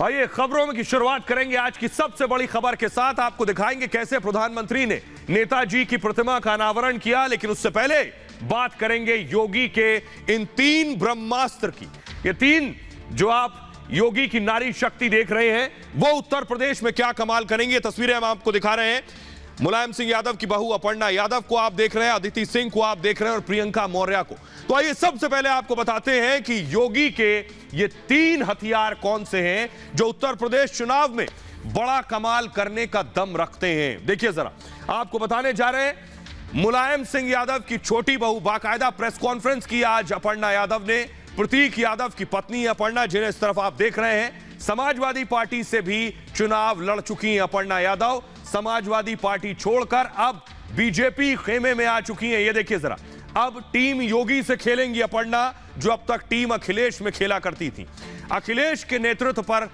आइए खबरों की शुरुआत करेंगे आज की सबसे बड़ी खबर के साथ। आपको दिखाएंगे कैसे प्रधानमंत्री ने नेताजी की प्रतिमा का अनावरण किया, लेकिन उससे पहले बात करेंगे योगी के इन 3 ब्रह्मास्त्र की। ये 3 जो आप योगी की नारी शक्ति देख रहे हैं वो उत्तर प्रदेश में क्या कमाल करेंगे। तस्वीरें हम आपको दिखा रहे हैं। मुलायम सिंह यादव की बहू अपर्णा यादव को आप देख रहे हैं, अदिति सिंह को आप देख रहे हैं और प्रियंका मौर्य को। तो आइए सबसे पहले आपको बताते हैं कि योगी के ये 3 हथियार कौन से हैं जो उत्तर प्रदेश चुनाव में बड़ा कमाल करने का दम रखते हैं। देखिए जरा, आपको बताने जा रहे हैं। मुलायम सिंह यादव की छोटी बहू बाकायदा प्रेस कॉन्फ्रेंस की आज अपर्णा यादव ने। प्रतीक यादव की पत्नी अपर्णा, जिन्हें इस तरफ आप देख रहे हैं, समाजवादी पार्टी से भी चुनाव लड़ चुकी हैं अपर्णा यादव। समाजवादी पार्टी छोड़कर अब बीजेपी खेमे में आ चुकी हैं। ये देखिए जरा, अब टीम योगी से खेलेंगी अपर्णा, जो अब तक टीम अखिलेश में खेला करती थी। अखिलेश के नेतृत्व पर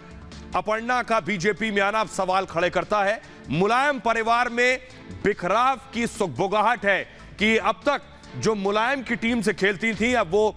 अपर्णा का बीजेपी में आना सवाल खड़े करता है। मुलायम परिवार में बिखराव की सुगबुगाहट है कि अब तक जो मुलायम की टीम से खेलती थी अब वो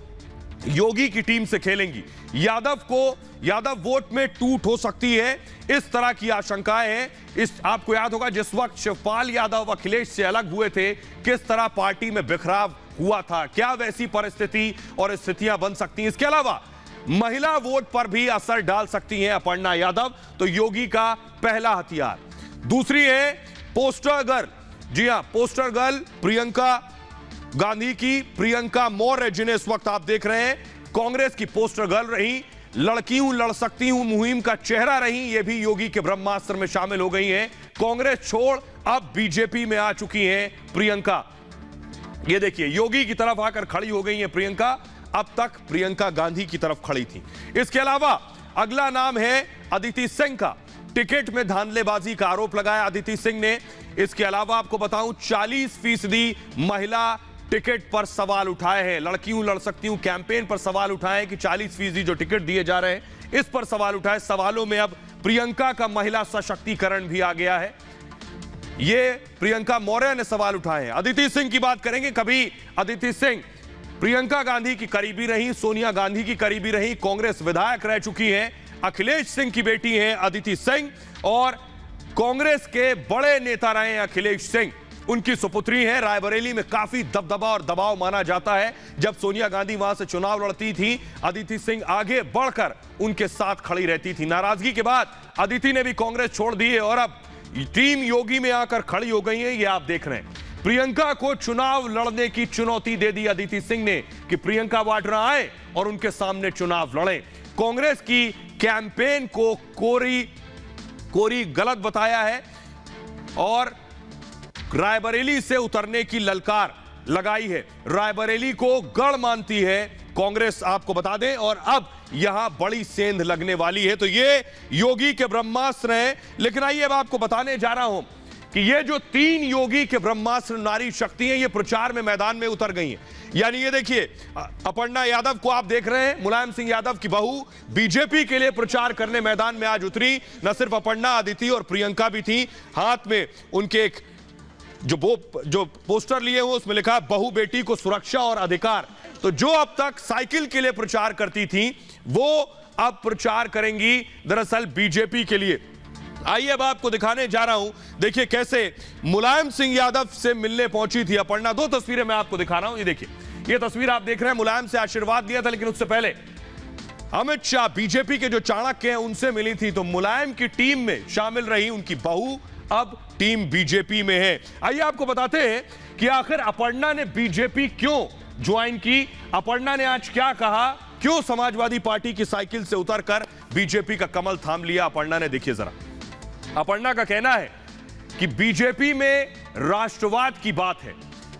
योगी की टीम से खेलेंगी। यादव वोट में टूट हो सकती है, इस तरह की आशंकाएं हैं। आपको याद होगा जिस वक्त शिवपाल यादव अखिलेश से अलग हुए थे, किस तरह पार्टी में बिखराव हुआ था। क्या वैसी परिस्थिति और स्थितियां बन सकती हैं। इसके अलावा महिला वोट पर भी असर डाल सकती हैं अपर्णा यादव। तो योगी का पहला हथियार। दूसरी है पोस्टर गर्ल। जी हां, पोस्टर गर्ल प्रियंका गांधी की प्रियंका मौर्य, जिन्हें इस वक्त आप देख रहे हैं, कांग्रेस की पोस्टर गर्ल रही, लड़की हूं लड़ सकती हूं मुहिम का चेहरा रही। ये भी योगी के ब्रह्मास्त्र में शामिल हो गई हैं। कांग्रेस छोड़ अब बीजेपी में आ चुकी हैं प्रियंका। ये देखिए, योगी की तरफ आकर खड़ी हो गई हैं प्रियंका। अब तक प्रियंका गांधी की तरफ खड़ी थी। इसके अलावा अगला नाम है अदिति सिंह का। टिकट में धांधलेबाजी का आरोप लगाया अदिति सिंह ने। इसके अलावा आपको बताऊं 40% महिला टिकट पर सवाल उठाए हैं। लड़की हूं लड़ सकती हूं कैंपेन पर सवाल उठाए कि 40% जो टिकट दिए जा रहे हैं इस पर सवाल उठाए। सवालों में अब प्रियंका का महिला सशक्तिकरण भी आ गया है। ये प्रियंका मौर्य ने सवाल उठाए हैं। अदिति सिंह की बात करेंगे। कभी अदिति सिंह प्रियंका गांधी की करीबी रही, सोनिया गांधी की करीबी रही, कांग्रेस विधायक रह चुकी हैं। अखिलेश सिंह की बेटी हैं अदिति सिंह और कांग्रेस के बड़े नेता रहे हैं अखिलेश सिंह। उनकी सुपुत्री है। रायबरेली में काफी दबदबा और दबाव माना जाता है। जब सोनिया गांधी वहां से चुनाव लड़ती थी, अदिति सिंह आगे बढ़कर उनके साथ खड़ी रहती थी। नाराजगी के बाद अदिति ने भी कांग्रेस छोड़ दी है और अब टीम योगी में आकर खड़ी हो गई है। ये आप देख रहे हैं। प्रियंका को चुनाव लड़ने की चुनौती दे दी अदिति सिंह ने कि प्रियंका वाड्रा आए और उनके सामने चुनाव लड़े। कांग्रेस की कैंपेन को कोरी गलत बताया है और रायबरेली से उतरने की ललकार लगाई है। रायबरेली को गढ़ मानती है कांग्रेस, आपको बता दें, और अब यहां बड़ी सेंध लगने वाली है। तो ये योगी के ब्रह्मास्त्र हैं। लेकिन आइए अब आपको बताने जा रहा हूं कि ये जो 3 योगी के ब्रह्मास्त्र नारी शक्ति हैं, ये प्रचार में मैदान में उतर गई हैं। यानी ये देखिए, अपर्णा यादव को आप देख रहे हैं, मुलायम सिंह यादव की बहू बीजेपी के लिए प्रचार करने मैदान में आज उतरी। न सिर्फ अपर्णा, अदिति और प्रियंका भी थी। हाथ में उनके एक जो पोस्टर लिए हुए उसमें लिखा है बहू बेटी को सुरक्षा और अधिकार। तो जो अब तक साइकिल के लिए प्रचार करती थी वो अब प्रचार करेंगी दरअसल बीजेपी के लिए। आइए अब आपको दिखाने जा रहा हूं। देखिए कैसे मुलायम सिंह यादव से मिलने पहुंची थी अपर्णा। 2 तस्वीरें मैं आपको दिखा रहा हूं। ये देखिए, ये तस्वीर आप देख रहे हैं, मुलायम से आशीर्वाद लिया था, लेकिन उससे पहले अमित शाह बीजेपी के जो चाणक्य हैं उनसे मिली थी। तो मुलायम की टीम में शामिल रही उनकी बहू, अब टीम बीजेपी में है। आइए आपको बताते हैं कि आखिर अपर्णा ने बीजेपी क्यों ज्वाइन की। अपर्णा ने आज क्या कहा, क्यों समाजवादी पार्टी की साइकिल से उतरकर बीजेपी का कमल थाम लिया अपर्णा ने। देखिए जरा, अपर्णा का कहना है कि बीजेपी में राष्ट्रवाद की बात है।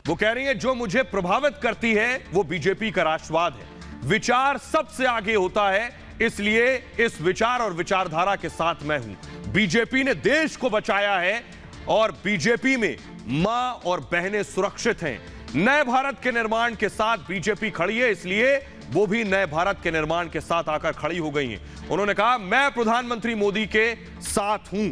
वो कह रही है जो मुझे प्रभावित करती है वो बीजेपी का राष्ट्रवाद है। विचार सबसे आगे होता है, इसलिए इस विचार और विचारधारा के साथ मैं हूं। बीजेपी ने देश को बचाया है और बीजेपी में मां और बहनें सुरक्षित हैं। नए भारत के निर्माण के साथ बीजेपी खड़ी है, इसलिए वो भी नए भारत के निर्माण के साथ आकर खड़ी हो गई हैं। उन्होंने कहा मैं प्रधानमंत्री मोदी के साथ हूं।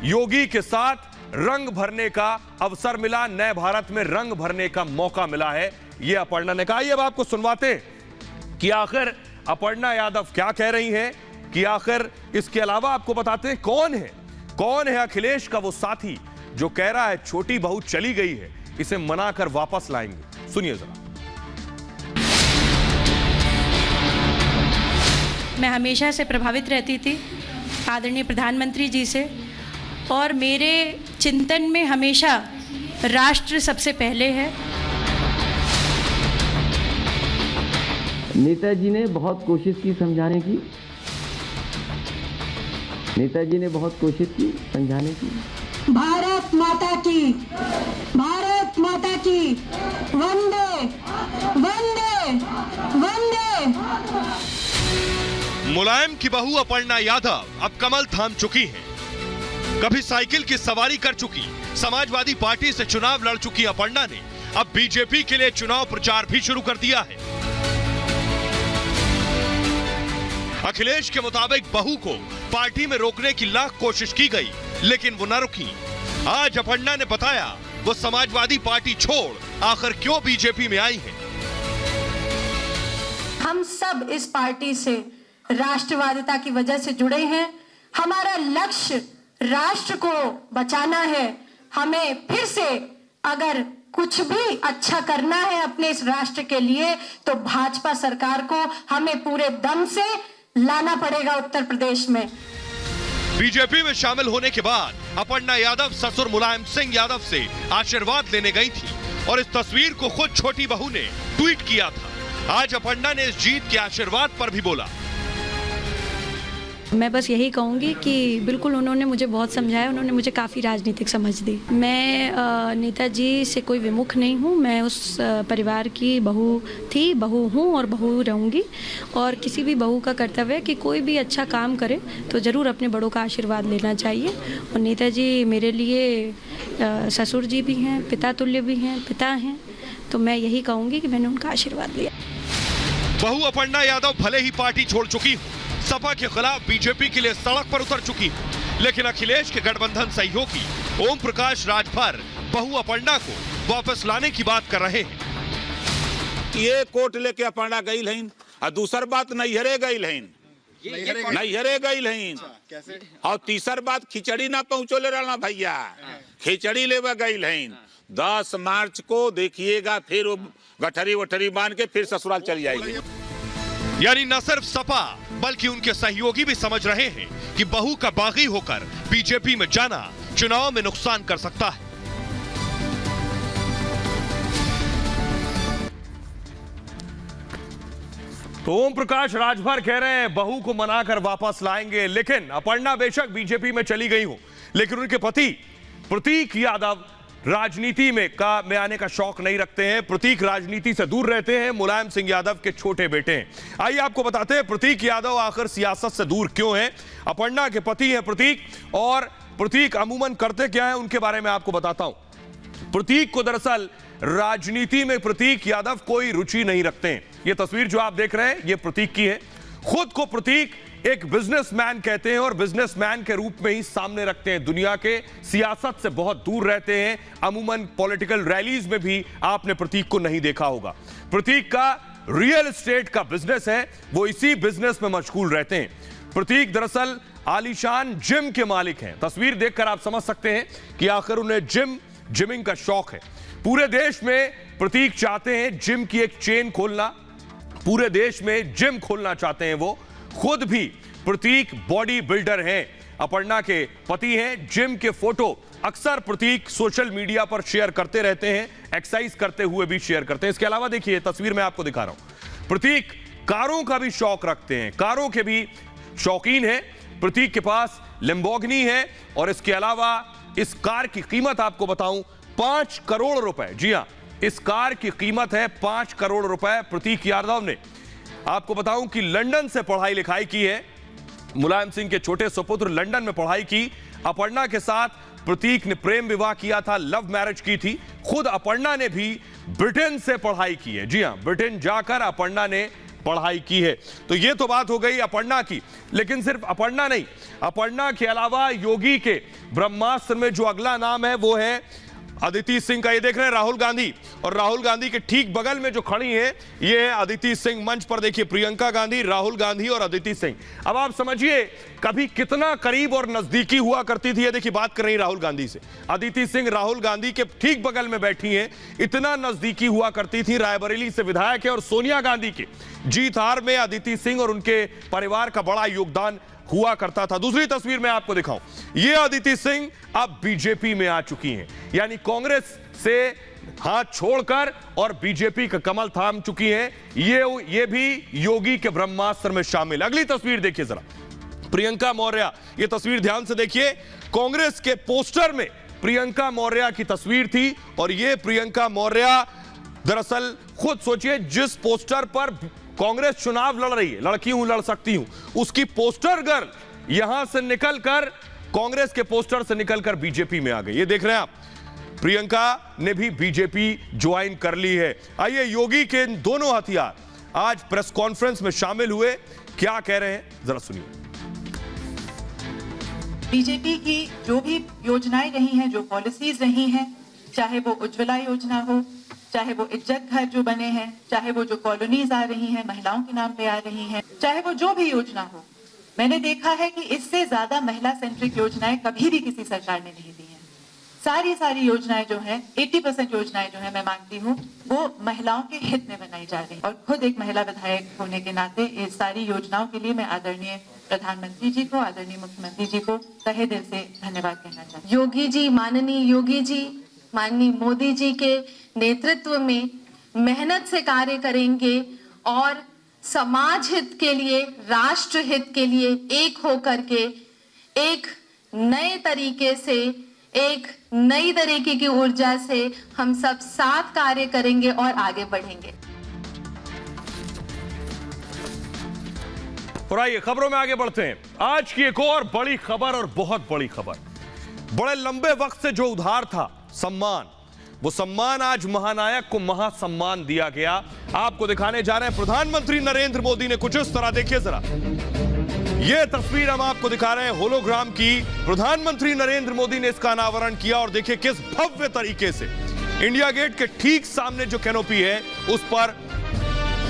योगी के साथ रंग भरने का अवसर मिला, नए भारत में रंग भरने का मौका मिला है, यह अपर्णा ने कहा। अब आपको सुनवाते हैं कि आखिर अपर्णा यादव क्या कह रही हैं। कि आखिर इसके अलावा आपको बताते हैं कौन है अखिलेश का वो साथी जो कह रहा है छोटी बहू चली गई है, इसे मनाकर वापस लाएंगे। सुनिए जरा। मैं हमेशा से प्रभावित रहती थी आदरणीय प्रधानमंत्री जी से, और मेरे चिंतन में हमेशा राष्ट्र सबसे पहले है। नेताजी ने बहुत कोशिश की समझाने की, नेताजी ने बहुत कोशिश की समझाने की। भारत माता की, भारत माता की, वंदे वंदे वंदे। मुलायम की बहू अपर्णा यादव अब कमल थाम चुकी हैं। कभी साइकिल की सवारी कर चुकी समाजवादी पार्टी से चुनाव लड़ चुकी अपर्णा ने अब बीजेपी के लिए चुनाव प्रचार भी शुरू कर दिया है। अखिलेश के मुताबिक बहू को पार्टी में रोकने की लाख कोशिश की गई, लेकिन वो न रुकी। आज अपर्णा ने बताया वो समाजवादी पार्टी छोड़ आखिर क्यों बीजेपी में आई है। हम सब इस पार्टी से राष्ट्रवादिता की वजह से जुड़े हैं। हमारा लक्ष्य राष्ट्र को बचाना है। हमें फिर से अगर कुछ भी अच्छा करना है अपने इस राष्ट्र के लिए, तो भाजपा सरकार को हमें पूरे दम से लाना पड़ेगा उत्तर प्रदेश में। बीजेपी में शामिल होने के बाद अपर्णा यादव ससुर मुलायम सिंह यादव से आशीर्वाद लेने गई थी और इस तस्वीर को खुद छोटी बहू ने ट्वीट किया था। आज अपर्णा ने इस जीत के आशीर्वाद पर भी बोला। मैं बस यही कहूँगी कि बिल्कुल उन्होंने मुझे बहुत समझाया, उन्होंने मुझे काफ़ी राजनीतिक समझ दी। मैं नेताजी से कोई विमुख नहीं हूँ, मैं उस परिवार की बहू थी, बहू हूँ और बहू रहूँगी। और किसी भी बहू का कर्तव्य है कि कोई भी अच्छा काम करे तो ज़रूर अपने बड़ों का आशीर्वाद लेना चाहिए। और नेताजी मेरे लिए ससुर जी भी हैं, पिता तुल्य भी हैं, पिता हैं, तो मैं यही कहूँगी कि मैंने उनका आशीर्वाद लिया। बहू अपर्णा यादव भले ही पार्टी छोड़ चुकी हो, सपा के खिलाफ बीजेपी के लिए सड़क पर उतर चुकी है, लेकिन अखिलेश के गठबंधन सहयोगी ओम प्रकाश राजभर बहू अपर्णा को वापस लाने की बात कर रहे हैं। ये कोर्ट लेके अपर्णा गई लहीन, और दूसर बात नैहरे गई लहीन, नैहरे गई लहीन, और तीसर बात खिचड़ी ना पहुंचो ले रहा भैया, खिचड़ी लेवा गई लहीन। 10 मार्च को देखिएगा, फिर वो गठरी वठरी बांध के फिर ससुराल चली जाएगी। यानी न सिर्फ सपा बल्कि उनके सहयोगी भी समझ रहे हैं कि बहू का बागी होकर बीजेपी में जाना चुनाव में नुकसान कर सकता है। तो ओम प्रकाश राजभर कह रहे हैं बहू को मनाकर वापस लाएंगे, लेकिन अपर्णा बेशक बीजेपी में चली गई हो, लेकिन उनके पति प्रतीक यादव राजनीति में आने का शौक नहीं रखते हैं। प्रतीक राजनीति से दूर रहते हैं, मुलायम सिंह यादव के छोटे बेटे हैं। आइए आपको बताते हैं प्रतीक यादव आखिर सियासत से दूर क्यों हैं। अपर्णा के पति हैं प्रतीक, और प्रतीक अमूमन करते क्या है उनके बारे में आपको बताता हूं। प्रतीक को दरअसल राजनीति में प्रतीक यादव कोई रुचि नहीं रखते हैं। यह तस्वीर जो आप देख रहे हैं ये प्रतीक की है। खुद को प्रतीक एक बिजनेसमैन कहते हैं और बिजनेसमैन के रूप में ही सामने रखते हैं। दुनिया के सियासत से बहुत दूर रहते हैं। अमूमन पॉलिटिकल रैलीज में भी आपने प्रतीक को नहीं देखा होगा। प्रतीक का रियल एस्टेट का बिजनेस है, वो इसी बिजनेस में मशगूल रहते हैं। प्रतीक दरअसल आलीशान जिम के मालिक हैं। तस्वीर देखकर आप समझ सकते हैं कि आखिर उन्हें जिमिंग का शौक है। पूरे देश में प्रतीक चाहते हैं जिम की एक चेन खोलना, पूरे देश में जिम खोलना चाहते हैं वो। खुद भी प्रतीक बॉडी बिल्डर हैं, अपर्णा के पति हैं। जिम के फोटो अक्सर प्रतीक सोशल मीडिया पर शेयर करते रहते हैं, एक्सरसाइज करते हुए भी शेयर करते हैं। इसके अलावा देखिए तस्वीर में आपको दिखा रहा हूं, प्रतीक कारों का भी शौक रखते हैं, कारों के भी शौकीन हैं। प्रतीक के पास लैम्बोर्गिनी है और इसके अलावा इस कार की कीमत आपको बताऊं 5 करोड़ रुपए। जी हां, इस कार की कीमत है 5 करोड़ रुपए। प्रतीक यादव ने आपको बताऊं कि लंदन से पढ़ाई लिखाई की है। मुलायम सिंह के छोटे सुपुत्र लंदन में पढ़ाई की। अपर्णा के साथ प्रतीक ने प्रेम विवाह किया था, लव मैरिज की थी। खुद अपर्णा ने भी ब्रिटेन से पढ़ाई की है। जी हां, ब्रिटेन जाकर अपर्णा ने पढ़ाई की है। तो ये तो बात हो गई अपर्णा की, लेकिन सिर्फ अपर्णा नहीं, अपर्णा के अलावा योगी के ब्रह्मास्त्र में जो अगला नाम है वो है अदिति सिंह का, ये देख रहे हैं राहुल गांधी, और राहुल गांधी के ठीक बगल में जो खड़ी हैं ये है अदिति सिंह। मंच पर देखिए प्रियंका गांधी, राहुल गांधी और अदिति सिंह। अब आप समझिए कभी कितना करीब और नजदीकी हुआ करती थी। ये देखिए बात कर रही राहुल गांधी से, अदिति सिंह राहुल गांधी के ठीक बगल में बैठी हैं, इतना नजदीकी हुआ करती थी। रायबरेली से विधायक है और सोनिया गांधी की जीत हार में अदिति सिंह और उनके परिवार का बड़ा योगदान हुआ करता था। दूसरी तस्वीर मैं आपको दिखाऊं, ये अदिति सिंह अब बीजेपी में आ चुकी हैं, यानी कांग्रेस से हाथ छोड़कर और बीजेपी का कमल थाम चुकी हैं। ये भी योगी के ब्रह्मास्त्र में शामिल। अगली तस्वीर देखिए जरा, प्रियंका मौर्य, ये तस्वीर ध्यान से देखिए। कांग्रेस के पोस्टर में प्रियंका मौर्य की तस्वीर थी और ये प्रियंका मौर्य दरअसल खुद सोचिए जिस पोस्टर पर कांग्रेस चुनाव लड़ रही है, लड़की हूं लड़ सकती हूं, उसकी पोस्टर गर्ल यहां से निकलकर कांग्रेस के पोस्टर से निकलकर बीजेपी में आ गई। ये देख रहे हैं आप, प्रियंका ने भी बीजेपी ज्वाइन कर ली है। आइए योगी के दोनों हथियार आज प्रेस कॉन्फ्रेंस में शामिल हुए, क्या कह रहे हैं जरा सुनिए। बीजेपी की जो भी योजनाएं रही हैं, जो पॉलिसीज रही हैं, चाहे वो उज्ज्वला योजना हो, चाहे वो इज्जत घर जो बने हैं, चाहे वो जो कॉलोनीज आ रही हैं महिलाओं के नाम पे आ रही हैं, चाहे वो जो भी योजना हो, मैंने देखा है कि इससे ज्यादा महिला सेंट्रिक योजनाएं कभी भी किसी सरकार ने नहीं दी हैं। सारी योजनाएं जो हैं, 80% योजनाएं जो हैं, मैं मानती हूँ वो महिलाओं के हित में बनाई जा रही है। और खुद एक महिला विधायक होने के नाते इस सारी योजनाओं के लिए मैं आदरणीय प्रधानमंत्री जी को, आदरणीय मुख्यमंत्री जी को तहे दिल से धन्यवाद कहना चाहती हूँ। योगी जी, माननीय योगी जी, माननीय मोदी जी के नेतृत्व में मेहनत से कार्य करेंगे और समाज हित के लिए, राष्ट्र हित के लिए एक होकर के एक नए तरीके से, एक नई तरीके की ऊर्जा से हम सब साथ कार्य करेंगे और आगे बढ़ेंगे। और आइए खबरों में आगे बढ़ते हैं। आज की एक और बड़ी खबर, और बहुत बड़ी खबर, बड़े लंबे वक्त से जो उधार था सम्मान, वो सम्मान आज महानायक को महासम्मान दिया गया। आपको दिखाने जा रहे हैं प्रधानमंत्री नरेंद्र मोदी ने कुछ इस तरह, देखिए जरा, ये तस्वीर हम आपको दिखा रहे हैं होलोग्राम की। प्रधानमंत्री नरेंद्र मोदी ने इसका अनावरण किया और देखिए किस भव्य तरीके से इंडिया गेट के ठीक सामने जो कैनोपी है उस पर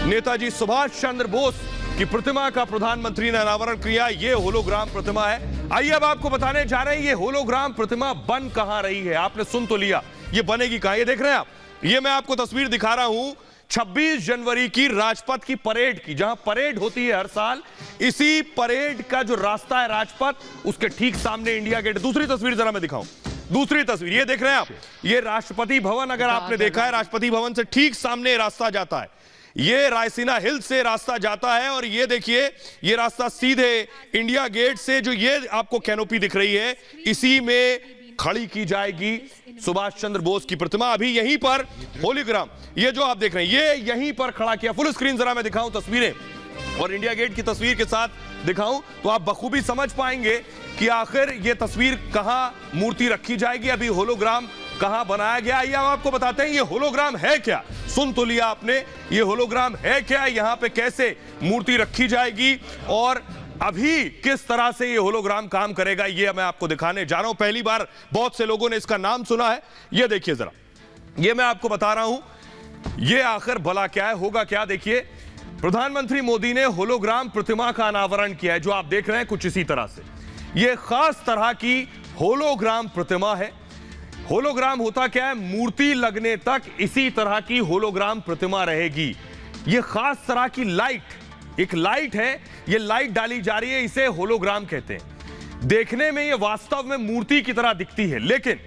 नेताजी सुभाष चंद्र बोस की प्रतिमा का प्रधानमंत्री ने अनावरण किया। ये होलोग्राम प्रतिमा है। आइए अब आपको बताने जा रहे हैं ये होलोग्राम प्रतिमा बन कहां रही है। आपने सुन तो लिया, ये बनेगी कहां। ये देख रहे हैं आप, ये मैं आपको तस्वीर दिखा रहा हूं 26 जनवरी की राजपथ की परेड की, जहां परेड होती है हर साल। इसी परेड का जो रास्ता है राजपथ, उसके ठीक सामने इंडिया गेट। दूसरी तस्वीर जरा मैं दिखाऊं, दूसरी तस्वीर ये देख रहे हैं आप, ये राष्ट्रपति भवन, अगर आपने देखा है राष्ट्रपति भवन से ठीक सामने रास्ता जाता है, ये रायसीना हिल से रास्ता जाता है और ये देखिए ये रास्ता सीधे इंडिया गेट से जो ये आपको कैनोपी दिख रही है इसी में खड़ी की जाएगी सुभाष चंद्र बोस की प्रतिमा। अभी यहीं पर होलोग्राम, ये जो आप देख रहे हैं ये यहीं पर खड़ा किया। फुल स्क्रीन जरा मैं दिखाऊं तस्वीरें और इंडिया गेट की तस्वीर के साथ दिखाऊं तो आप बखूबी समझ पाएंगे कि आखिर ये तस्वीर कहां मूर्ति रखी जाएगी, अभी होलोग्राम कहां बनाया गया। ये आपको बताते हैं ये होलोग्राम है क्या। सुन तो लिया आपने, ये होलोग्राम है क्या, यहां पे कैसे मूर्ति रखी जाएगी और अभी किस तरह से ये होलोग्राम काम करेगा, ये मैं आपको दिखाने जा रहा हूं। पहली बार बहुत से लोगों ने इसका नाम सुना है। ये देखिए जरा, ये मैं आपको बता रहा हूं ये आखिर भला क्या है, होगा क्या। देखिए प्रधानमंत्री मोदी ने होलोग्राम प्रतिमा का अनावरण किया है, जो आप देख रहे हैं कुछ इसी तरह से। ये खास तरह की होलोग्राम प्रतिमा है। होलोग्राम होता क्या है, मूर्ति लगने तक इसी तरह की होलोग्राम प्रतिमा रहेगी। ये खास तरह की लाइट, एक लाइट है, ये लाइट डाली जा रही है, इसे होलोग्राम कहते हैं। देखने में ये वास्तव में मूर्ति की तरह दिखती है, लेकिन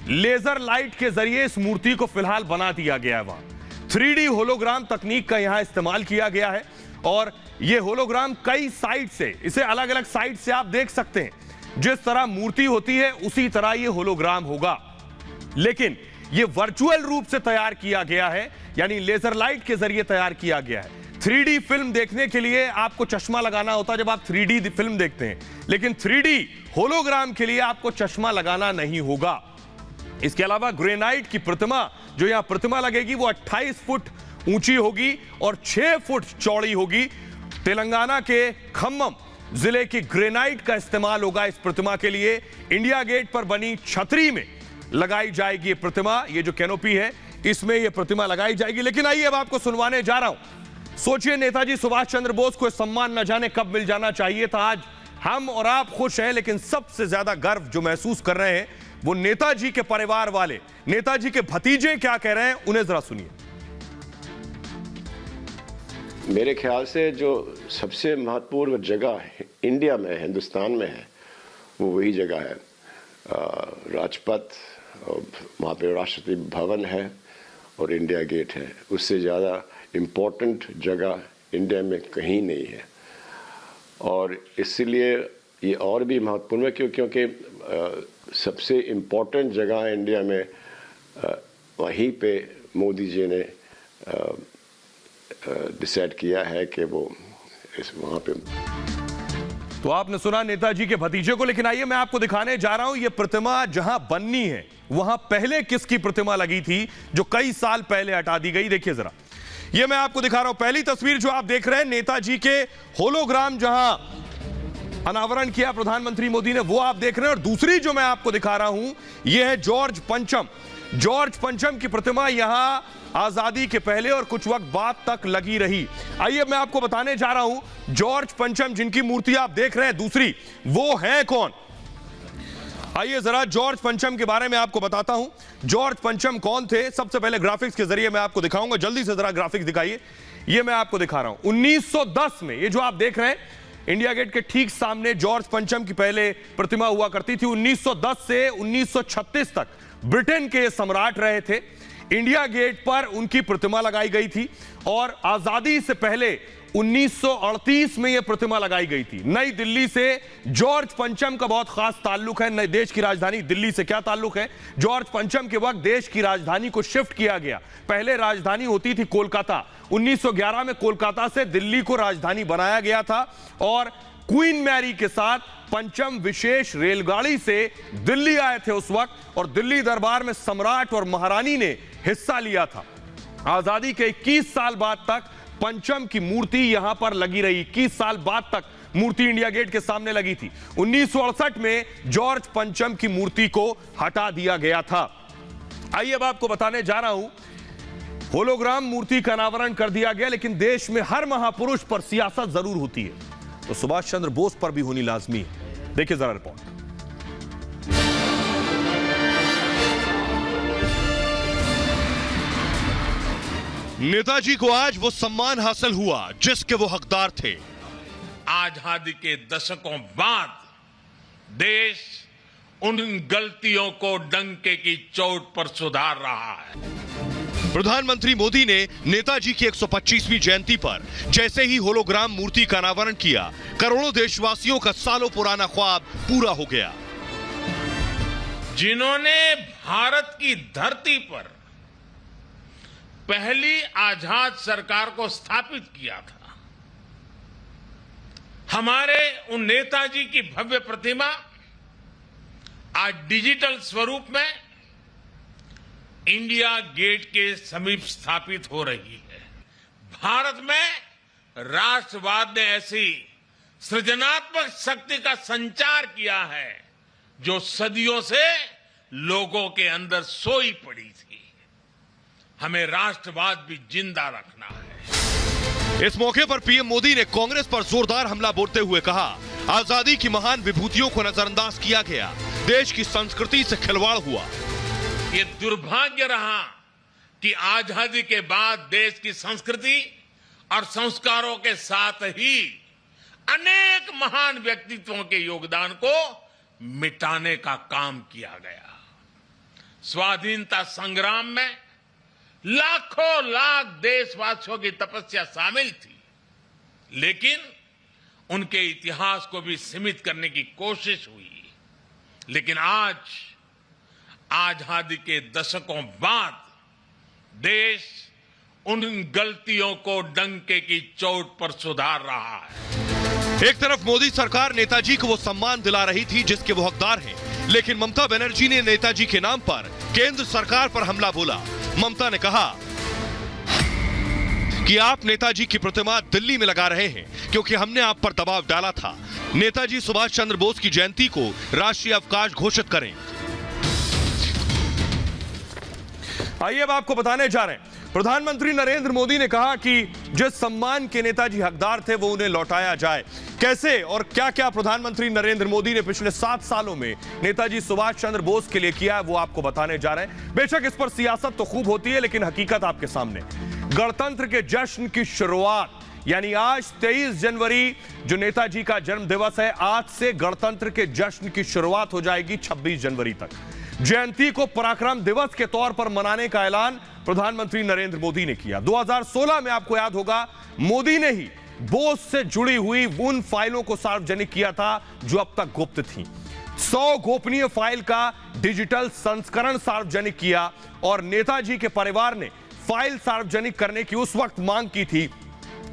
लेजर लाइट के जरिए इस मूर्ति को फिलहाल बना दिया गया है। वहां 3D होलोग्राम तकनीक का यहां इस्तेमाल किया गया है और ये होलोग्राम कई साइड से, इसे अलग अलग साइड से आप देख सकते हैं। जिस तरह मूर्ति होती है उसी तरह ये होलोग्राम होगा, लेकिन ये वर्चुअल रूप से तैयार किया गया है, यानी लेजर लाइट के जरिए तैयार किया गया है। 3D फिल्म देखने के लिए आपको चश्मा लगाना होता है जब आप 3D फिल्म देखते हैं, लेकिन 3D होलोग्राम के लिए आपको चश्मा लगाना नहीं होगा। इसके अलावा ग्रेनाइट की प्रतिमा, जो यहां प्रतिमा लगेगी वो 28 फुट ऊंची होगी और 6 फुट चौड़ी होगी। तेलंगाना के खम्मम जिले की ग्रेनाइट का इस्तेमाल होगा इस प्रतिमा के लिए। इंडिया गेट पर बनी छतरी में लगाई जाएगी ये प्रतिमा, ये जो कैनोपी है इसमें ये प्रतिमा लगाई जाएगी। लेकिन आइए अब आपको सुनवाने जा रहा हूं। सोचिए, नेताजी सुभाष चंद्र बोस को सम्मान न जाने कब मिल जाना चाहिए था। आज हम और आप खुश हैं, लेकिन सबसे ज्यादा गर्व जो महसूस कर रहे हैं वो नेताजी के परिवार वाले, नेताजी के भतीजे क्या कह रहे हैं, उन्हें जरा सुनिए। मेरे ख्याल से जो सबसे महत्वपूर्ण जगह इंडिया में, हिंदुस्तान में है, वो वही जगह है राजपथ, वहाँ पे राष्ट्रपति भवन है और इंडिया गेट है। उससे ज़्यादा इम्पोर्टेंट जगह इंडिया में कहीं नहीं है। और इसलिए ये और भी महत्वपूर्ण है क्योंकि सबसे इम्पोर्टेंट जगह इंडिया में वहीं पे मोदी जी ने डिसाइड किया है कि वो वहाँ पे। तो आपने सुना नेताजी के भतीजे को, लेकिन आइए मैं आपको दिखाने जा रहा हूं ये प्रतिमा जहां बननी है वहां पहले किसकी प्रतिमा लगी थी जो कई साल पहले हटा दी गई। देखिए जरा, ये मैं आपको दिखा रहा हूं पहली तस्वीर जो आप देख रहे हैं, नेताजी के होलोग्राम जहां अनावरण किया प्रधानमंत्री मोदी ने, वो आप देख रहे हैं। और दूसरी जो मैं आपको दिखा रहा हूं यह है जॉर्ज पंचम। जॉर्ज पंचम की प्रतिमा यहां आजादी के पहले और कुछ वक्त बाद तक लगी रही। आइए मैं आपको बताने जा रहा हूं जॉर्ज पंचम जिनकी मूर्ति आप देख रहे हैं दूसरी, वो हैं कौन। आइए जरा जॉर्ज पंचम के बारे में आपको बताता हूं। जॉर्ज पंचम कौन थे, सबसे पहले ग्राफिक्स के जरिए मैं आपको दिखाऊंगा। जल्दी से जरा ग्राफिक्स दिखाइए। ये मैं आपको दिखा रहा हूं 1910 में, ये जो आप देख रहे हैं इंडिया गेट के ठीक सामने जॉर्ज पंचम की पहले प्रतिमा हुआ करती थी। 1910 से 1936 तक ब्रिटेन के सम्राट रहे थे। इंडिया गेट पर उनकी प्रतिमा लगाई गई थी और आजादी से पहले 1938 में यह प्रतिमा लगाई गई थी। नई दिल्ली से जॉर्ज पंचम का बहुत खास ताल्लुक है। नई देश की राजधानी दिल्ली से क्या ताल्लुक है, जॉर्ज पंचम के वक्त देश की राजधानी को शिफ्ट किया गया। पहले राजधानी होती थी कोलकाता, 1911 में कोलकाता से दिल्ली को राजधानी बनाया गया था और क्वीन मैरी के साथ पंचम विशेष रेलगाड़ी से दिल्ली आए थे उस वक्त, और दिल्ली दरबार में सम्राट और महारानी ने हिस्सा लिया था। आजादी के 21 साल बाद तक पंचम की मूर्ति यहां पर लगी रही। 21 साल बाद तक मूर्ति इंडिया गेट के सामने लगी थी। 1968 में जॉर्ज पंचम की मूर्ति को हटा दिया गया था। आइए अब आपको बताने जा रहा हूं, होलोग्राम मूर्ति का अनावरण कर दिया गया, लेकिन देश में हर महापुरुष पर सियासत जरूर होती है, तो सुभाष चंद्र बोस पर भी होनी लाजमी है। देखिए जरा रिपोर्ट। नेताजी को आज वो सम्मान हासिल हुआ जिसके वो हकदार थे। आजादी के दशकों बाद देश उन गलतियों को डंके की चोट पर सुधार रहा है। प्रधानमंत्री मोदी ने नेताजी की 125वीं जयंती पर जैसे ही होलोग्राम मूर्ति का अनावरण किया, करोड़ों देशवासियों का सालों पुराना ख्वाब पूरा हो गया। जिन्होंने भारत की धरती पर पहली आजाद सरकार को स्थापित किया था, हमारे उन नेताजी की भव्य प्रतिमा आज डिजिटल स्वरूप में इंडिया गेट के समीप स्थापित हो रही है। भारत में राष्ट्रवाद ने ऐसी सृजनात्मक शक्ति का संचार किया है जो सदियों से लोगों के अंदर सोई पड़ी थी। हमें राष्ट्रवाद भी जिंदा रखना है। इस मौके पर पीएम मोदी ने कांग्रेस पर जोरदार हमला बोलते हुए कहा, आजादी की महान विभूतियों को नजरअंदाज किया गया, देश की संस्कृति से खिलवाड़ हुआ। ये दुर्भाग्य रहा कि आजादी के बाद देश की संस्कृति और संस्कारों के साथ ही अनेक महान व्यक्तित्वों के योगदान को मिटाने का काम किया गया। स्वाधीनता संग्राम में लाखों लाख देशवासियों की तपस्या शामिल थी, लेकिन उनके इतिहास को भी सीमित करने की कोशिश हुई। लेकिन आज आजादी के दशकों बाद देश उन गलतियों को डंके की चोट पर सुधार रहा है। एक तरफ मोदी सरकार नेताजी को वो सम्मान दिला रही थी जिसके वो हकदार हैं, लेकिन ममता बनर्जी ने नेताजी के नाम पर केंद्र सरकार पर हमला बोला। ममता ने कहा कि आप नेताजी की प्रतिमा दिल्ली में लगा रहे हैं क्योंकि हमने आप पर दबाव डाला था। नेताजी सुभाष चंद्र बोस की जयंती को राष्ट्रीय अवकाश घोषित करें। आइए अब आपको बताने जा रहे हैं, प्रधानमंत्री नरेंद्र मोदी ने कहा कि जिस सम्मान के नेताजी हकदार थे वो उन्हें लौटाया जाए। कैसे और क्या क्या प्रधानमंत्री नरेंद्र मोदी ने पिछले 7 सालों में नेताजी सुभाष चंद्र बोस के लिए किया है वो आपको बताने जा रहे हैं। बेशक इस पर सियासत तो खूब होती है, लेकिन हकीकत आपके सामने। गणतंत्र के जश्न की शुरुआत, यानी आज 23 जनवरी जो नेताजी का जन्म दिवस है, आज से गणतंत्र के जश्न की शुरुआत हो जाएगी 26 जनवरी तक। जयंती को पराक्रम दिवस के तौर पर मनाने का ऐलान प्रधानमंत्री नरेंद्र मोदी ने किया। 2016 में आपको याद होगा, मोदी ने ही बोस से जुड़ी हुई उन फाइलों को सार्वजनिक किया था जो अब तक गुप्त थीं। 100 गोपनीय फाइल का डिजिटल संस्करण सार्वजनिक किया और नेताजी के परिवार ने फाइल सार्वजनिक करने की उस वक्त मांग की थी।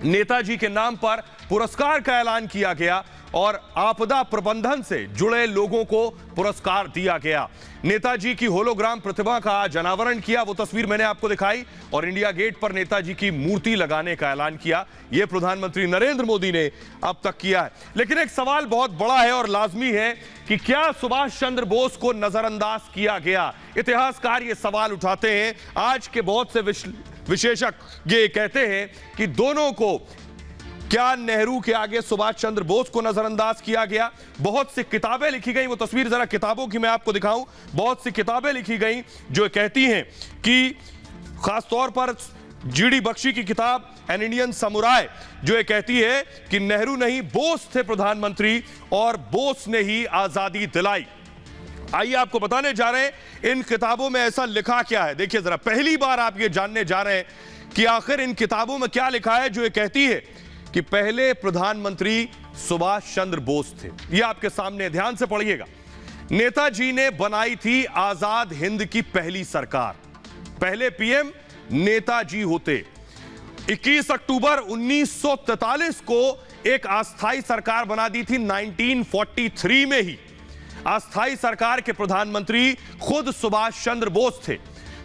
नेताजी के नाम पर पुरस्कार का ऐलान किया गया और आपदा प्रबंधन से जुड़े लोगों को पुरस्कार दिया गया। नेताजी की होलोग्राम प्रतिमा का आज अनावरण किया, वो तस्वीर मैंने आपको दिखाई, और इंडिया गेट पर नेताजी की मूर्ति लगाने का ऐलान किया। यह प्रधानमंत्री नरेंद्र मोदी ने अब तक किया है। लेकिन एक सवाल बहुत बड़ा है और लाजमी है कि क्या सुभाष चंद्र बोस को नजरअंदाज किया गया? इतिहासकार ये सवाल उठाते हैं। आज के बहुत से विशेषज्ञ ये कहते हैं कि दोनों को, क्या नेहरू के आगे सुभाष चंद्र बोस को नजरअंदाज किया गया? बहुत सी किताबें लिखी गई, वो तस्वीर जरा किताबों की मैं आपको दिखाऊं। बहुत सी किताबें लिखी गई जो कहती हैं कि खासतौर पर जीडी बख्शी की किताब एन इंडियन समुराय जो ये कहती है कि नेहरू नहीं बोस थे प्रधानमंत्री और बोस ने ही आजादी दिलाई। आइए आपको बताने जा रहे हैं इन किताबों में ऐसा लिखा क्या है। देखिए जरा, पहली बार आप ये जानने जा रहे हैं कि आखिर इन किताबों में क्या लिखा है जो ये कहती है कि पहले प्रधानमंत्री सुभाष चंद्र बोस थे। ये आपके सामने, ध्यान से पढ़िएगा। नेताजी ने बनाई थी आजाद हिंद की पहली सरकार, पहले पीएम नेताजी होते। 21 अक्टूबर 1943 को एक अस्थाई सरकार बना दी थी, 1943 में ही। अस्थाई सरकार के प्रधानमंत्री खुद सुभाष चंद्र बोस थे।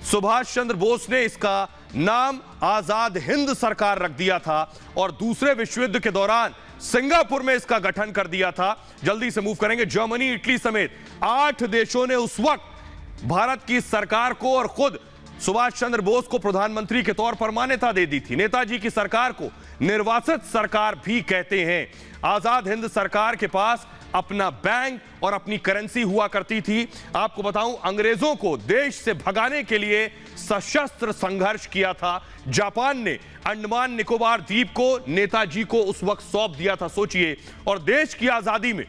सुभाष चंद्र बोस ने इसका नाम आजाद हिंद सरकार रख दिया था और दूसरे विश्व युद्ध के दौरान सिंगापुर में इसका गठन कर दिया था। जल्दी से मूव करेंगे। जर्मनी, इटली समेत 8 देशों ने उस वक्त भारत की सरकार को और खुद सुभाष चंद्र बोस को प्रधानमंत्री के तौर पर मान्यता दे दी थी। नेताजी की सरकार को निर्वासित सरकार भी कहते हैं। आजाद हिंद सरकार के पास अपना बैंक और अपनी करेंसी हुआ करती थी। आपको बताऊं, अंग्रेजों को देश से भगाने के लिए सशस्त्र संघर्ष किया था। जापान ने अंडमान निकोबार द्वीप को नेताजी को उस वक्त सौंप दिया था, सोचिए। और देश की आजादी में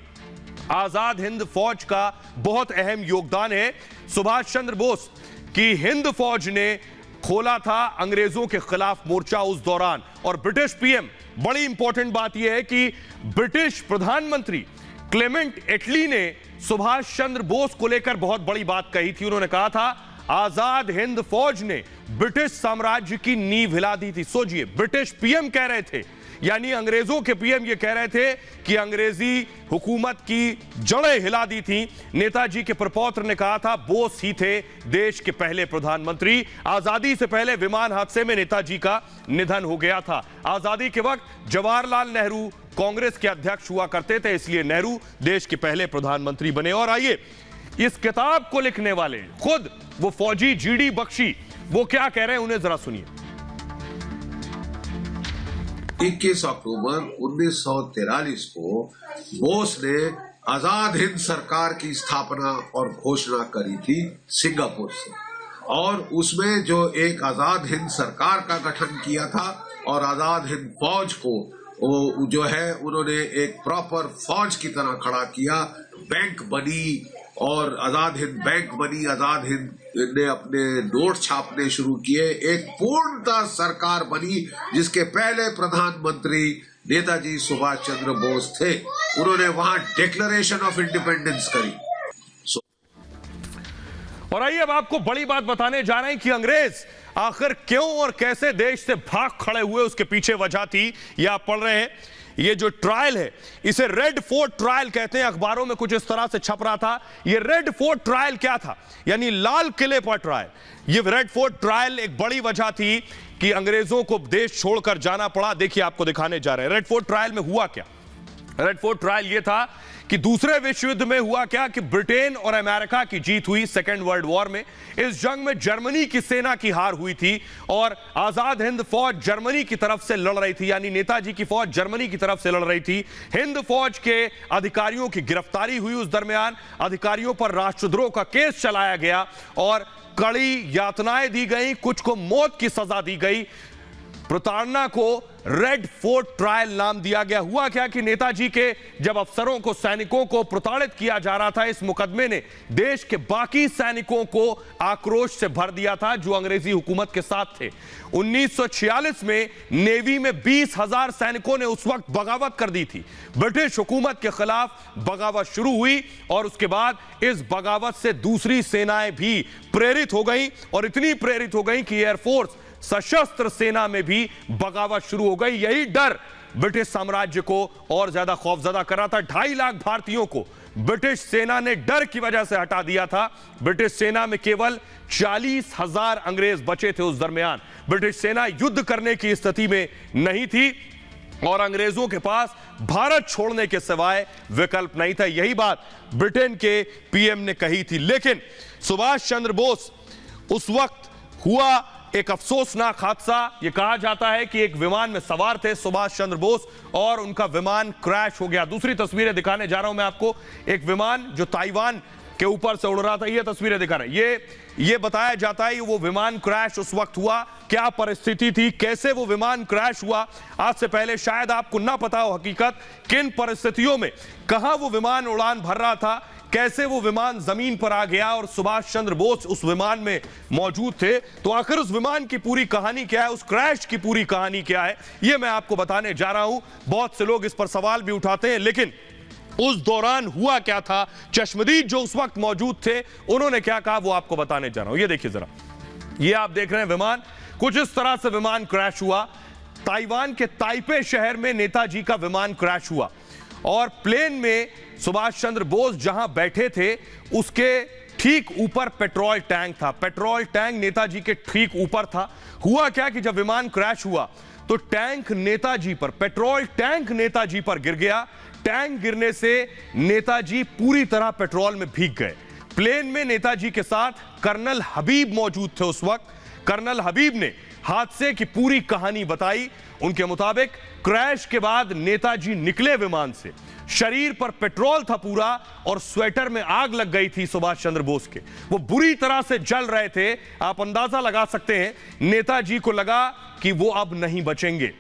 आजाद हिंद फौज का बहुत अहम योगदान है। सुभाष चंद्र बोस की हिंद फौज ने खोला था अंग्रेजों के खिलाफ मोर्चा उस दौरान। और ब्रिटिश पीएम, बड़ी इंपॉर्टेंट बात यह है कि ब्रिटिश प्रधानमंत्री क्लेमेंट एटली ने सुभाष चंद्र बोस को लेकर बहुत बड़ी बात कही थी। उन्होंने कहा था आजाद हिंद फौज ने ब्रिटिश साम्राज्य की नींव हिला दी थी। सोचिए, ब्रिटिश पीएम कह रहे थे, यानी अंग्रेजों के पीएम ये कह रहे थे कि अंग्रेजी हुकूमत की जड़ें हिला दी थी। नेताजी के प्रपौत्र ने कहा था बोस ही थे देश के पहले प्रधानमंत्री। आजादी से पहले विमान हादसे में नेताजी का निधन हो गया था। आजादी के वक्त जवाहरलाल नेहरू कांग्रेस के अध्यक्ष हुआ करते थे, इसलिए नेहरू देश के पहले प्रधानमंत्री बने। और आइए, इस किताब को लिखने वाले खुद वो फौजी जीडी बख्शी, वो क्या कह रहे हैं उन्हें जरा सुनिए। 21 अक्टूबर 1943 को बोस ने आजाद हिंद सरकार की स्थापना और घोषणा करी थी सिंगापुर से, और उसमें जो एक आजाद हिंद सरकार का गठन किया था और आजाद हिंद फौज को वो जो है उन्होंने एक प्रॉपर फौज की तरह खड़ा किया। बैंक बनी और आजाद हिंद बैंक बनी, आजाद हिंद ने अपने नोट छापने शुरू किए, एक पूर्णतः सरकार बनी जिसके पहले प्रधानमंत्री नेताजी सुभाष चंद्र बोस थे। उन्होंने वहां डिक्लेरेशन ऑफ इंडिपेंडेंस करी। और आइए अब आपको बड़ी बात बताने जा रहे हैं कि अंग्रेज आखिर क्यों और कैसे देश से भाग खड़े हुए, उसके पीछे वजह थी। ये आप पढ़ रहे हैं, ये जो ट्रायल है इसे रेड फोर्ट ट्रायल कहते हैं। अखबारों में कुछ इस तरह से छप रहा था। ये रेड फोर्ट ट्रायल क्या था, यानी लाल किले पर ट्रायल। ये रेड फोर्ट ट्रायल एक बड़ी वजह थी कि अंग्रेजों को देश छोड़कर जाना पड़ा। देखिए आपको दिखाने जा रहे हैं रेड फोर्ट ट्रायल में हुआ क्या। रेड फोर्ट ट्रायल ये था कि दूसरे विश्व युद्ध में हुआ क्या कि ब्रिटेन और अमेरिका की जीत हुई सेकेंड वर्ल्ड वॉर में। इस जंग में जर्मनी की सेना की हार हुई थी और आजाद हिंद फौज जर्मनी की तरफ से लड़ रही थी, यानी नेताजी की फौज जर्मनी की तरफ से लड़ रही थी। हिंद फौज के अधिकारियों की गिरफ्तारी हुई। उस दरमियान अधिकारियों पर राष्ट्रद्रोह का केस चलाया गया और कड़ी यातनाएं दी गई, कुछ को मौत की सजा दी गई। प्रताड़ना को रेड फोर्ट ट्रायल नाम दिया गया। हुआ क्या कि नेताजी के जब अफसरों को, सैनिकों को प्रताड़ित किया जा रहा था, इस मुकदमे ने देश के बाकी सैनिकों को आक्रोश से भर दिया था जो अंग्रेजी हुकूमत के साथ थे। 1946 में नेवी में 20,000 सैनिकों ने उस वक्त बगावत कर दी थी। ब्रिटिश हुकूमत के खिलाफ बगावत शुरू हुई और उसके बाद इस बगावत से दूसरी सेनाएं भी प्रेरित हो गई और इतनी प्रेरित हो गई कि एयरफोर्स, सशस्त्र सेना में भी बगावत शुरू हो गई। यही डर ब्रिटिश साम्राज्य को और ज्यादा खौफजदा कर रहा था। 2.5 लाख भारतीयों को ब्रिटिश सेना ने डर की वजह से हटा दिया था। ब्रिटिश सेना में केवल 40,000 अंग्रेज बचे थे। उस दरमियान ब्रिटिश सेना युद्ध करने की स्थिति में नहीं थी और अंग्रेजों के पास भारत छोड़ने के सिवाय विकल्प नहीं था। यही बात ब्रिटेन के पीएम ने कही थी। लेकिन सुभाष चंद्र बोस, उस वक्त हुआ एक अफसोसनाक हादसा। यह कहा जाता है कि एक विमान में सवार थे सुभाष चंद्र बोस और उनका विमान क्रैश हो गया। दूसरी तस्वीरें दिखाने जा रहा हूं मैं आपको। एक विमान जो ताइवान के ऊपर से उड़ रहा था, ये तस्वीरें दिखा रहे हैं। ये बताया जाता है वो विमान क्रैश उस वक्त हुआ, क्या परिस्थिति थी, कैसे वो विमान क्रैश हुआ। आज से पहले शायद आपको ना पता हो हकीकत, किन परिस्थितियों में, कहां वो विमान उड़ान भर रहा था, कैसे वो विमान जमीन पर आ गया और सुभाष चंद्र बोस उस विमान में मौजूद थे। तो आखिर उस विमान की पूरी कहानी क्या है, उस क्रैश की पूरी कहानी क्या है, ये मैं आपको बताने जा रहा हूं। बहुत से लोग इस पर सवाल भी उठाते हैं, लेकिन उस दौरान हुआ क्या था, चश्मदीद जो उस वक्त मौजूद थे उन्होंने क्या कहा, वो आपको बताने जा रहा हूं। ये देखिए जरा, ये आप देख रहे हैं विमान, कुछ इस तरह से विमान क्रैश हुआ। ताइवान के ताइपे शहर में नेताजी का विमान क्रैश हुआ और प्लेन में सुभाष चंद्र बोस जहां बैठे थे उसके ठीक ऊपर पेट्रोल टैंक था। पेट्रोल टैंक नेताजी के ठीक ऊपर था। हुआ क्या कि जब विमान क्रैश हुआ तो टैंक नेताजी पर, पेट्रोल टैंक नेताजी पर गिर गया। टैंक गिरने से नेताजी पूरी तरह पेट्रोल में भीग गए। प्लेन में नेताजी के साथ कर्नल हबीब मौजूद थे उस वक्त। कर्नल हबीब ने हादसे की पूरी कहानी बताई। उनके मुताबिक क्रैश के बाद नेताजी निकले विमान से, शरीर पर पेट्रोल था पूरा और स्वेटर में आग लग गई थी सुभाष चंद्र बोस के। वो बुरी तरह से जल रहे थे। आप अंदाजा लगा सकते हैं, नेताजी को लगा कि वो अब नहीं बचेंगे।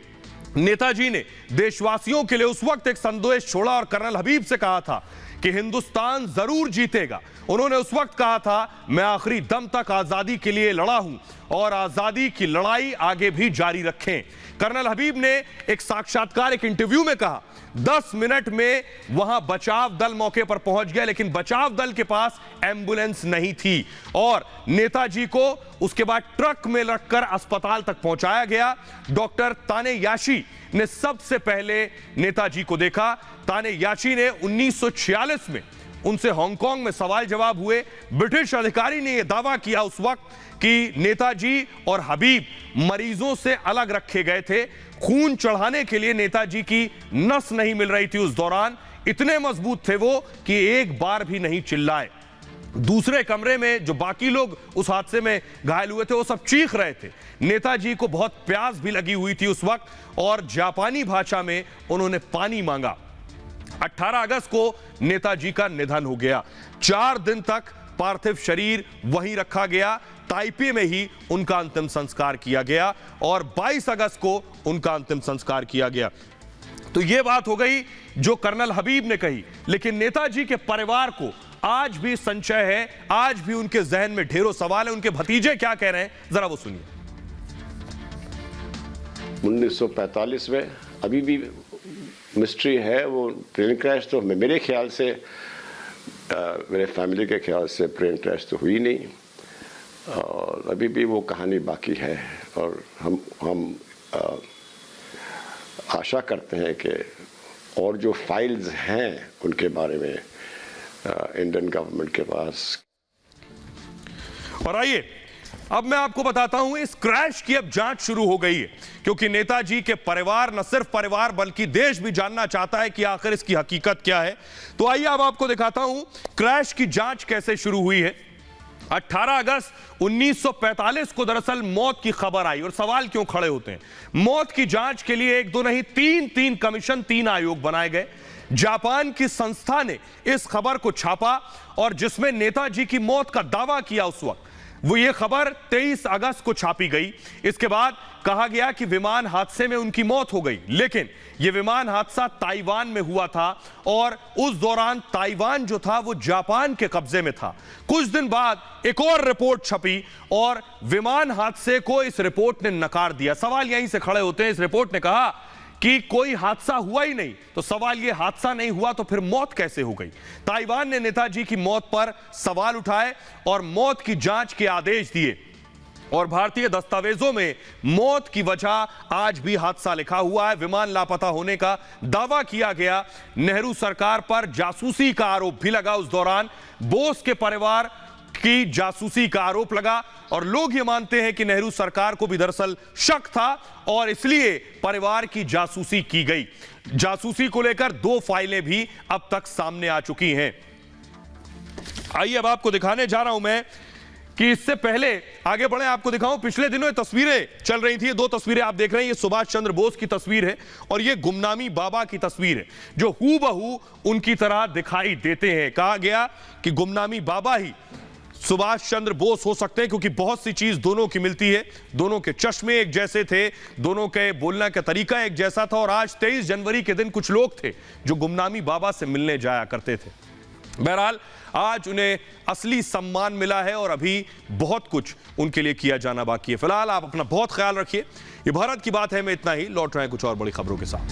नेताजी ने देशवासियों के लिए उस वक्त एक संदेश छोड़ा और कर्नल हबीब से कहा था कि हिंदुस्तान जरूर जीतेगा। उन्होंने उस वक्त कहा था, मैं आखिरी दम तक आजादी के लिए लड़ा हूं और आजादी की लड़ाई आगे भी जारी रखें। कर्नल हबीब ने एक साक्षात्कार, एक इंटरव्यू में कहा 10 मिनट में वहां बचाव दल मौके पर पहुंच गया, लेकिन बचाव दल के पास एम्बुलेंस नहीं थी और नेताजी को उसके बाद ट्रक में रखकर अस्पताल तक पहुंचाया गया। डॉक्टर तानेयाशी ने सबसे पहले नेताजी को देखा। तानेयाशी ने 1946 में उनसे हांगकांग में सवाल जवाब हुए। ब्रिटिश अधिकारी ने यह दावा किया उस वक्त कि नेताजी और हबीब मरीजों से अलग रखे गए थे। खून चढ़ाने के लिए नेताजी की नस नहीं मिल रही थी उस दौरान। इतने मजबूत थे वो कि एक बार भी नहीं चिल्लाए। दूसरे कमरे में जो बाकी लोग उस हादसे में घायल हुए थे वो सब चीख रहे थे। नेताजी को बहुत प्यास भी लगी हुई थी उस वक्त और जापानी भाषा में उन्होंने पानी मांगा। 18 अगस्त को नेताजी का निधन हो गया। 4 दिन तक पार्थिव शरीर वहीं रखा गया। ताइपे में ही उनका अंतिम संस्कार किया गया और 22 अगस्त को उनका अंतिम संस्कार किया गया। तो यह बात हो गई जो कर्नल हबीब ने कही, लेकिन नेताजी के परिवार को आज भी संशय है, आज भी उनके जहन में ढेरों सवाल है। उनके भतीजे क्या कह रहे हैं, जरा वो सुनिए। 1945 में अभी भी मिस्ट्री है। वो प्लेन क्रैश तो मेरे ख्याल से, मेरे फैमिली के ख्याल से प्लेन क्रैश तो हुई नहीं और अभी भी वो कहानी बाकी है और हम आशा करते हैं कि और जो फाइल्स हैं उनके बारे में इंडियन गवर्नमेंट के पास। और आइए अब मैं आपको बताता हूं, इस क्रैश की अब जांच शुरू हो गई है, क्योंकि नेताजी के परिवार, न सिर्फ परिवार बल्कि देश भी जानना चाहता है कि आखिर इसकी हकीकत क्या है। तो आइए अब आपको दिखाता हूं क्रैश की जांच कैसे शुरू हुई है। 18 अगस्त 1945 को दरअसल मौत की खबर आई, और सवाल क्यों खड़े होते हैं। मौत की जांच के लिए एक दो नहीं तीन कमीशन, 3 आयोग बनाए गए। जापान की संस्था ने इस खबर को छापा और जिसमें नेताजी की मौत का दावा किया उस वक्त, वो ये खबर 23 अगस्त को छापी गई। इसके बाद कहा गया कि विमान हादसे में उनकी मौत हो गई, लेकिन यह विमान हादसा ताइवान में हुआ था और उस दौरान ताइवान जो था वो जापान के कब्जे में था। कुछ दिन बाद एक और रिपोर्ट छपी और विमान हादसे को इस रिपोर्ट ने नकार दिया। सवाल यहीं से खड़े होते हैं, इस रिपोर्ट ने कहा कि कोई हादसा हुआ ही नहीं, तो सवाल ये हादसा नहीं हुआ तो फिर मौत कैसे हो गई। ताइवान ने नेताजी की मौत पर सवाल उठाए और मौत की जांच के आदेश दिए, और भारतीय दस्तावेजों में मौत की वजह आज भी हादसा लिखा हुआ है। विमान लापता होने का दावा किया गया। नेहरू सरकार पर जासूसी का आरोप भी लगा। उस दौरान बोस के परिवार की जासूसी का आरोप लगा और लोग ये मानते हैं कि नेहरू सरकार को भी दरअसल शक था और इसलिए परिवार की जासूसी की गई। जासूसी को लेकर 2 फाइलें भी अब तक सामने आ चुकी हैं। आइए अब आपको दिखाने जा रहा हूं मैं कि इससे पहले आगे बढ़े, आपको दिखाऊं, पिछले दिनों ये तस्वीरें चल रही थी। 2 तस्वीरें आप देख रहे हैं, ये सुभाष चंद्र बोस की तस्वीर है और ये गुमनामी बाबा की तस्वीर है, जो हूबहू उनकी तरह दिखाई देते हैं। कहा गया कि गुमनामी बाबा ही सुभाष चंद्र बोस हो सकते हैं, क्योंकि बहुत सी चीज दोनों की मिलती है। दोनों के चश्मे एक जैसे थे, दोनों के बोलने का तरीका एक जैसा था, और आज 23 जनवरी के दिन कुछ लोग थे जो गुमनामी बाबा से मिलने जाया करते थे। बहरहाल आज उन्हें असली सम्मान मिला है और अभी बहुत कुछ उनके लिए किया जाना बाकी है। फिलहाल आप अपना बहुत ख्याल रखिए। ये भारत की बात है में इतना ही। लौट रहे हैं कुछ और बड़ी खबरों के साथ।